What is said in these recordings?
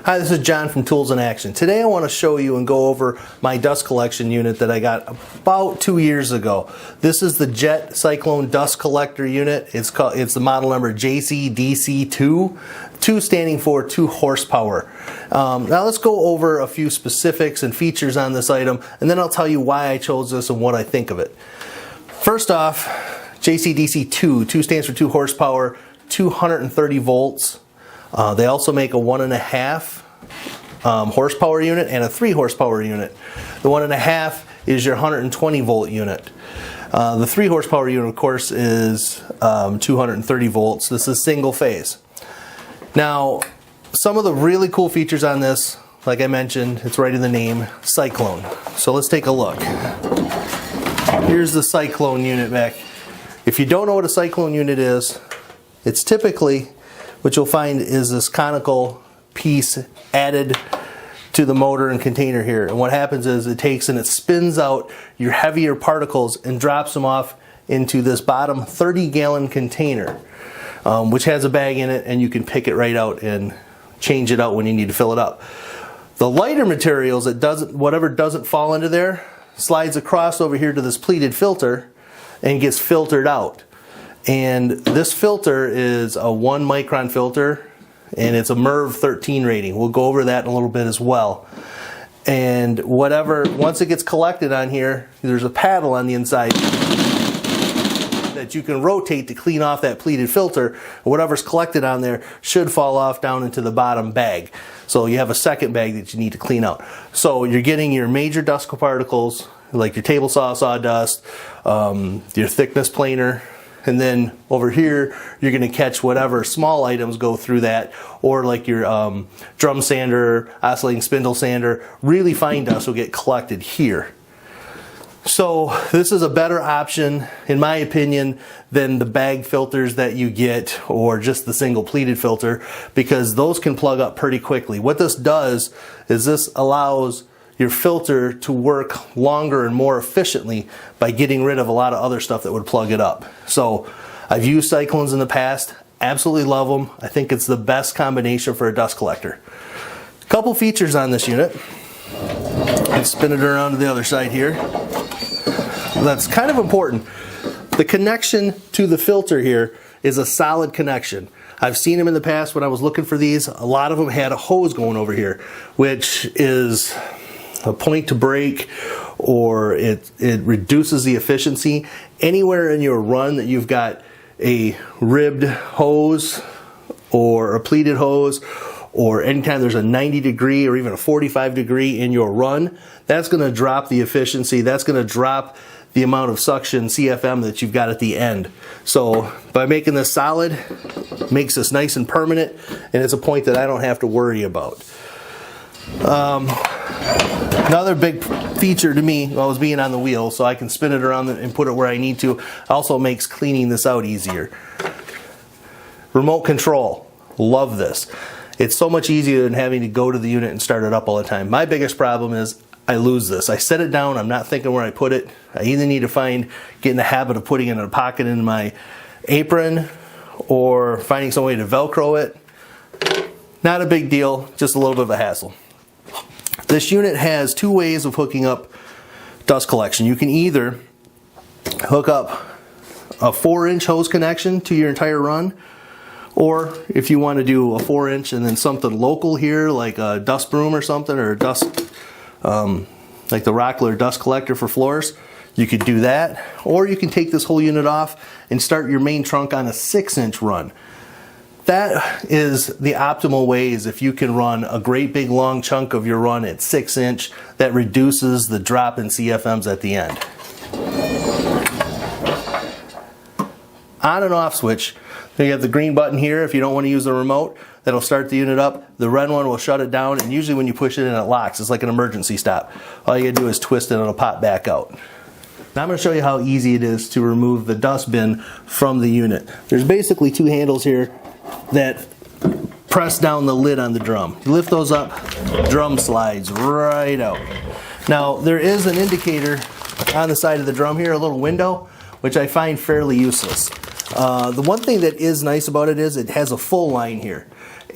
Hi, this is John from Tools in Action. Today I want to show you and go over my dust collection unit that I got about 2 years ago. This is the Jet Cyclone dust collector unit. It's the model number JCDC-2, 2 standing for 2 horsepower. Now let's go over a few specifics and features on this item, and then I'll tell you why I chose this and what I think of it. First off, JCDC-2, 2 stands for 2 horsepower, 230 volts. They also make a 1.5 horsepower unit and a 3 horsepower unit. The 1.5 is your 120 volt unit. The 3 horsepower unit, of course, is 230 volts. This is single phase. Now, some of the really cool features on this, like I mentioned, it's right in the name, Cyclone. So let's take a look. Here's the Cyclone unit back. If you don't know what a Cyclone unit is, it's typically what you'll find is this conical piece added to the motor and container here. And what happens is it takes and it spins out your heavier particles and drops them off into this bottom 30-gallon container, which has a bag in it, and you can pick it right out and change it out when you need to fill it up. The lighter materials, whatever doesn't fall into there, slides across over here to this pleated filter and gets filtered out. And this filter is a 1 micron filter, and it's a MERV 13 rating. We'll go over that in a little bit as well. And once it gets collected on here, there's a paddle on the inside that you can rotate to clean off that pleated filter. Whatever's collected on there should fall off down into the bottom bag. So you have a second bag that you need to clean out. So you're getting your major dust particles, like your table saw sawdust, your thickness planer, and then over here you're going to catch whatever small items go through that, or like your drum sander, oscillating spindle sander. Really fine dust will get collected here. So this is a better option, in my opinion, than the bag filters that you get or just the single pleated filter, because those can plug up pretty quickly. What this does is this allows your filter to work longer and more efficiently by getting rid of a lot of other stuff that would plug it up. So I've used Cyclones in the past, absolutely love them. I think it's the best combination for a dust collector. A couple features on this unit. Let's spin it around to the other side here. That's kind of important. The connection to the filter here is a solid connection. I've seen them in the past when I was looking for these. A lot of them had a hose going over here, which is a point to break, or it reduces the efficiency. Anywhere in your run that you've got a ribbed hose or a pleated hose, or anytime there's a 90 degree or even a 45 degree in your run, that's going to drop the efficiency. That's going to drop the amount of suction CFM that you've got at the end. So by making this solid, makes this nice and permanent, and it's a point that I don't have to worry about. Another big feature to me was being on the wheel, so I can spin it around and put it where I need to. Also makes cleaning this out easier. Remote control, love this. It's so much easier than having to go to the unit and start it up all the time. My biggest problem is I lose this. I set it down, I'm not thinking where I put it. I either need to get in the habit of putting it in a pocket in my apron, or finding some way to Velcro it. Not a big deal, just a little bit of a hassle. This unit has 2 ways of hooking up dust collection. You can either hook up a 4-inch hose connection to your entire run, or if you want to do a 4-inch and then something local here, like a dust broom or something, or a dust, like the Rockler dust collector for floors, you could do that. Or you can take this whole unit off and start your main trunk on a 6-inch run. That is the optimal way, is if you can run a great big long chunk of your run at 6-inch, that reduces the drop in CFMs at the end. On and off switch. Then you have the green button here if you don't want to use the remote. That'll start the unit up. The red one will shut it down, and usually when you push it in, it locks. It's like an emergency stop. All you gotta do is twist it and it'll pop back out. Now I'm going to show you how easy it is to remove the dust bin from the unit. There's basically 2 handles here that press down the lid on the drum. You lift those up, drum slides right out. Now there is an indicator on the side of the drum here, a little window, which I find fairly useless. The one thing that is nice about it is it has a full line here.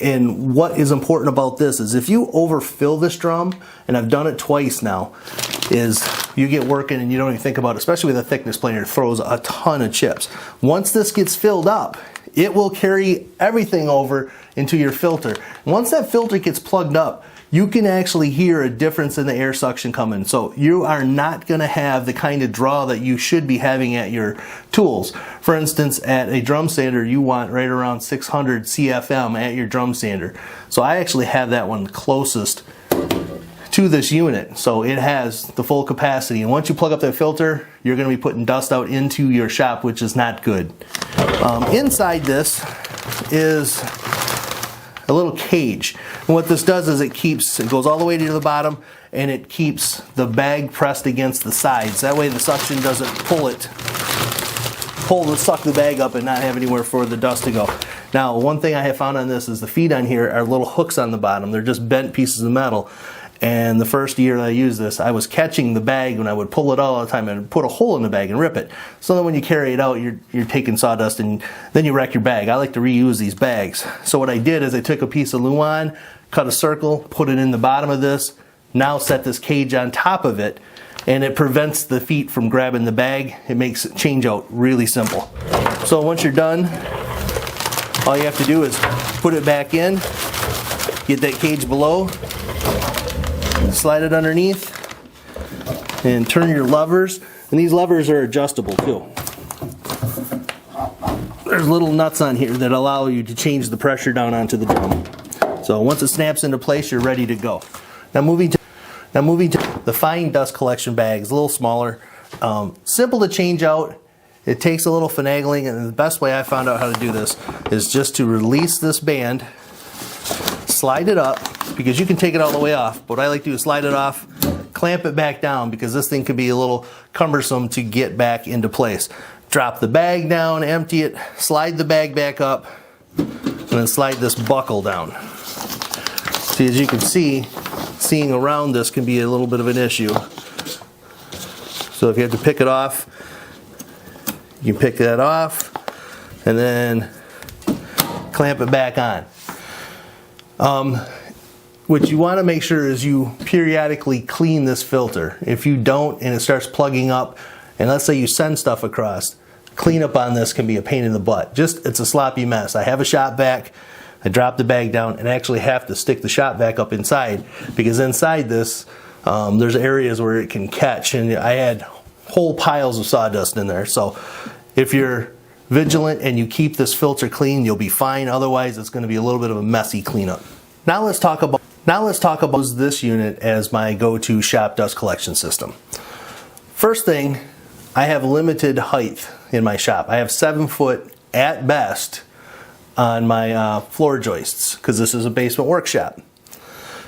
And what is important about this is if you overfill this drum, and I've done it twice now, is you get working and you don't even think about it, especially with a thickness planer, it throws a ton of chips. Once this gets filled up, it will carry everything over into your filter. Once that filter gets plugged up, you can actually hear a difference in the air suction coming. So you are not going to have the kind of draw that you should be having at your tools. For instance, at a drum sander, you want right around 600 CFM at your drum sander. So I actually have that one closest to this unit. So it has the full capacity. And once you plug up that filter, you're going to be putting dust out into your shop, which is not good. Inside this is a little cage. And what this does is it goes all the way to the bottom, and it keeps the bag pressed against the sides. That way the suction doesn't suck the bag up and not have anywhere for the dust to go. Now, one thing I have found on this is the feet on here are little hooks on the bottom. They're just bent pieces of metal. And the first year that I used this, I was catching the bag when I would pull it out all the time and put a hole in the bag and rip it. So then when you carry it out, you're taking sawdust and then you wreck your bag. I like to reuse these bags. So what I did is I took a piece of Luan, cut a circle, put it in the bottom of this, now set this cage on top of it, and it prevents the feet from grabbing the bag. It makes change out really simple. So once you're done, all you have to do is put it back in, get that cage below, slide it underneath, and turn your levers. And these levers are adjustable too. There's little nuts on here that allow you to change the pressure down onto the drum. So once it snaps into place, you're ready to go. Now moving to the fine dust collection bags, a little smaller, simple to change out. It takes a little finagling, and the best way I found out how to do this is just to release this band, slide it up, because you can take it all the way off. What I like to do is slide it off, clamp it back down, because this thing can be a little cumbersome to get back into place. Drop the bag down, empty it, slide the bag back up, and then slide this buckle down. See, as you can see, seeing around this can be a little bit of an issue. So if you have to pick it off, you can pick that off and then clamp it back on. What you want to make sure is you periodically clean this filter. If you don't and it starts plugging up, and let's say you send stuff across, cleanup on this can be a pain in the butt. It's a sloppy mess. I have a shop vac, I drop the bag down and actually have to stick the shop vac up inside, because inside this there's areas where it can catch, and I had whole piles of sawdust in there. So if you're vigilant and you keep this filter clean, you'll be fine. Otherwise, it's going to be a little bit of a messy cleanup. Now let's talk about this unit as my go-to shop dust collection system. First thing, I have limited height in my shop. I have 7 foot at best on my floor joists, because this is a basement workshop.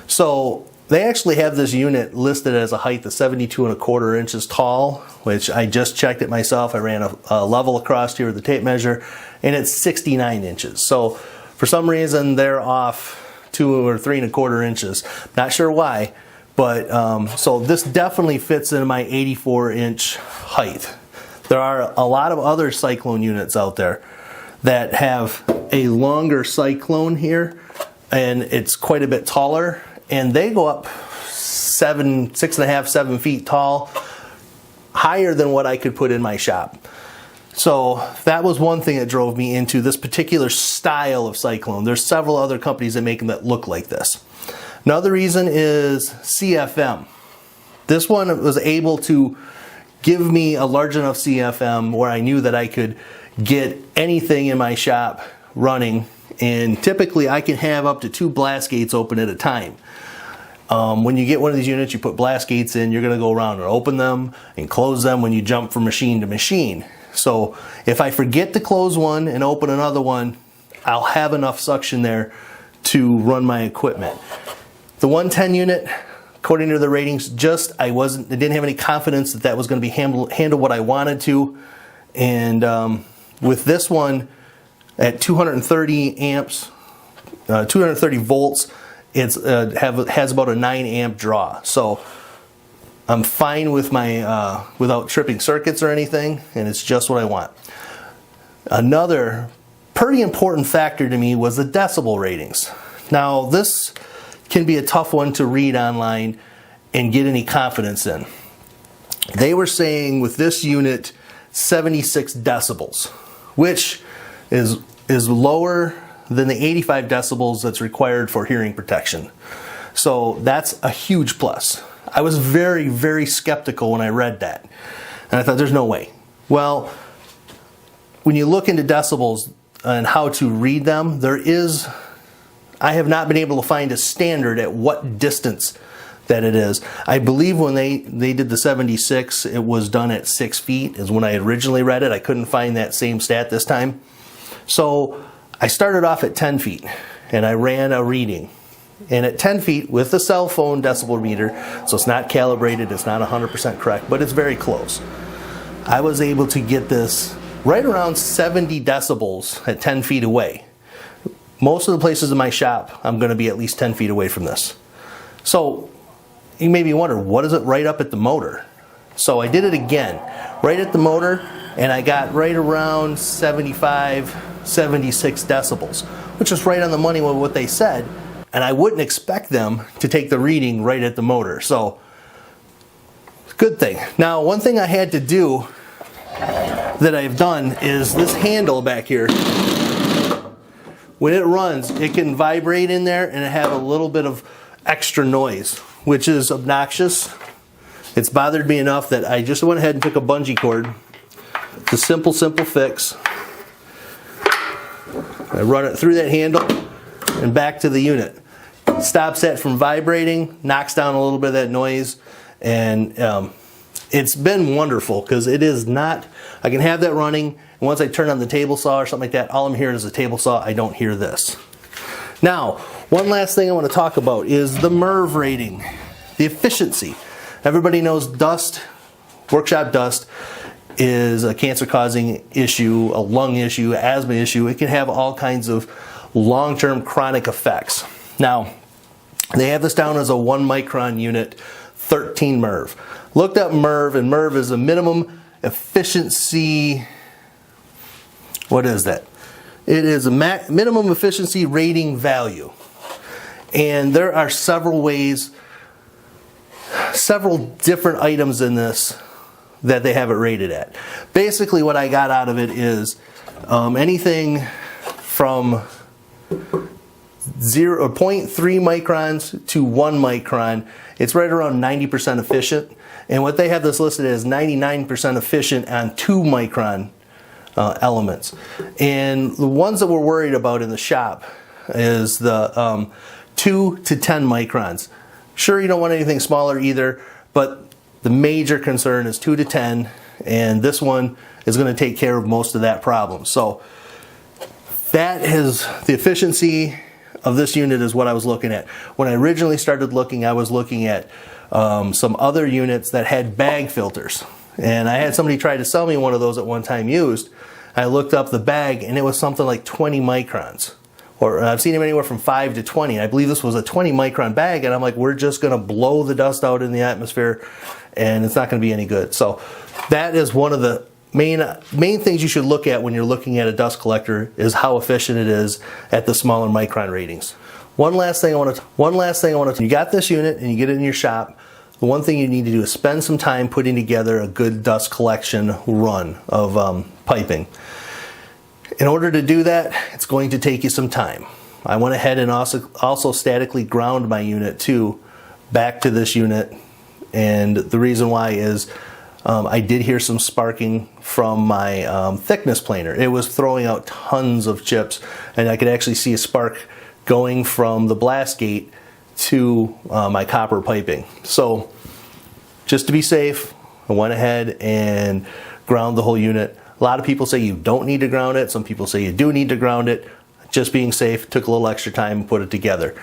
So they actually have this unit listed as a height of 72¼ inches tall, which I just checked it myself. I ran a level across here with the tape measure, and it's 69 inches. So for some reason they're off 2 or 3¼ inches. Not sure why, but so this definitely fits in my 84-inch height. There are a lot of other Cyclone units out there that have a longer Cyclone here, and it's quite a bit taller, and they go up 6.5, 7 feet tall, higher than what I could put in my shop. So that was one thing that drove me into this particular style of Cyclone. There's several other companies that make them that look like this. Another reason is CFM. This one was able to give me a large enough CFM where I knew that I could get anything in my shop running, and typically I can have up to 2 blast gates open at a time. When you get one of these units, you put blast gates in, you're going to go around and open them and close them when you jump from machine to machine. So if I forget to close one and open another one, I'll have enough suction there to run my equipment. The 110 unit, according to the ratings, I didn't have any confidence that that was going to be handle what I wanted to. And with this one at 230 amps, 230 volts, it has about a 9 amp draw. So I'm fine with my without tripping circuits or anything, and it's just what I want. Another pretty important factor to me was the decibel ratings. Now this can be a tough one to read online and get any confidence in. They were saying with this unit 76 decibels, which is lower than the 85 decibels that's required for hearing protection. So that's a huge plus. I was very, very skeptical when I read that. And I thought, there's no way. Well, when you look into decibels and how to read them, I have not been able to find a standard at what distance that it is. I believe when they did the 76, it was done at 6 feet is when I originally read it. I couldn't find that same stat this time. So I started off at 10 feet and I ran a reading. And at 10 feet with the cell phone decibel meter, so it's not calibrated, it's not 100% correct, but it's very close. I was able to get this right around 70 decibels at 10 feet away. Most of the places in my shop, I'm going to be at least 10 feet away from this. So you may be wondering, what is it right up at the motor? So I did it again, right at the motor, and I got right around 75, 76 decibels, which is right on the money with what they said. And I wouldn't expect them to take the reading right at the motor. So, good thing. Now, one thing I had to do that I've done is this handle back here. When it runs, it can vibrate in there and have a little bit of extra noise, which is obnoxious. It's bothered me enough that I just went ahead and took a bungee cord. It's a simple fix. I run it through that handle and back to the unit. Stops that from vibrating, knocks down a little bit of that noise, and it's been wonderful because it is not, I can have that running, and once I turn on the table saw or something like that, all I'm hearing is a table saw. I don't hear this. Now, one last thing I want to talk about is the MERV rating, the efficiency. Everybody knows dust, workshop dust, is a cancer-causing issue, a lung issue, asthma issue. It can have all kinds of long-term chronic effects. Now, they have this down as a 1 micron unit, 13 MERV. Looked up MERV, and MERV is a minimum efficiency, what is that? It is a minimum efficiency rating value. And there are several ways, several different items in this that they have it rated at. Basically what I got out of it is anything from 0.3 microns to 1 micron. It's right around 90% efficient. And what they have this listed as 99% efficient on 2 micron elements. And the ones that we're worried about in the shop is the 2 to 10 microns. Sure, you don't want anything smaller either, but the major concern is 2 to 10, and this one is going to take care of most of that problem. So that is the efficiency of this unit is what I was looking at. When I originally started looking, I was looking at some other units that had bag filters. And I had somebody try to sell me one of those at one time used. I looked up the bag and it was something like 20 microns. Or I've seen them anywhere from 5 to 20. I believe this was a 20 micron bag, and I'm like, we're just going to blow the dust out in the atmosphere and it's not going to be any good. So that is one of the main things you should look at when you're looking at a dust collector is how efficient it is at the smaller micron ratings. One last thing I want to you got this unit and you get it in your shop. The one thing you need to do is spend some time putting together a good dust collection run of piping. In order to do that, it's going to take you some time. I went ahead and also statically ground my unit too back to this unit, and the reason why is I did hear some sparking from my thickness planer. It was throwing out tons of chips, and I could actually see a spark going from the blast gate to my copper piping. So just to be safe, I went ahead and ground the whole unit. A lot of people say you don't need to ground it. Some people say you do need to ground it. Just being safe, took a little extra time and put it together.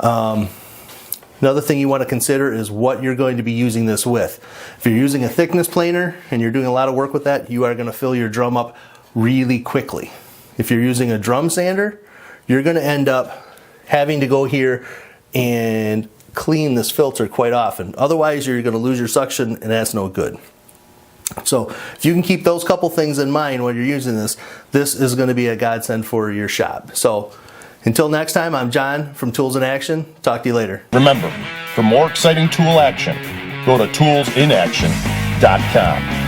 Another thing you want to consider is what you're going to be using this with. If you're using a thickness planer and you're doing a lot of work with that, you are going to fill your drum up really quickly. If you're using a drum sander, you're going to end up having to go here and clean this filter quite often. Otherwise, you're going to lose your suction, and that's no good. So if you can keep those couple things in mind when you're using this, this is going to be a godsend for your shop. So Until next time, I'm John from Tools in Action. Talk to you later. Remember, for more exciting tool action, go to toolsinaction.com.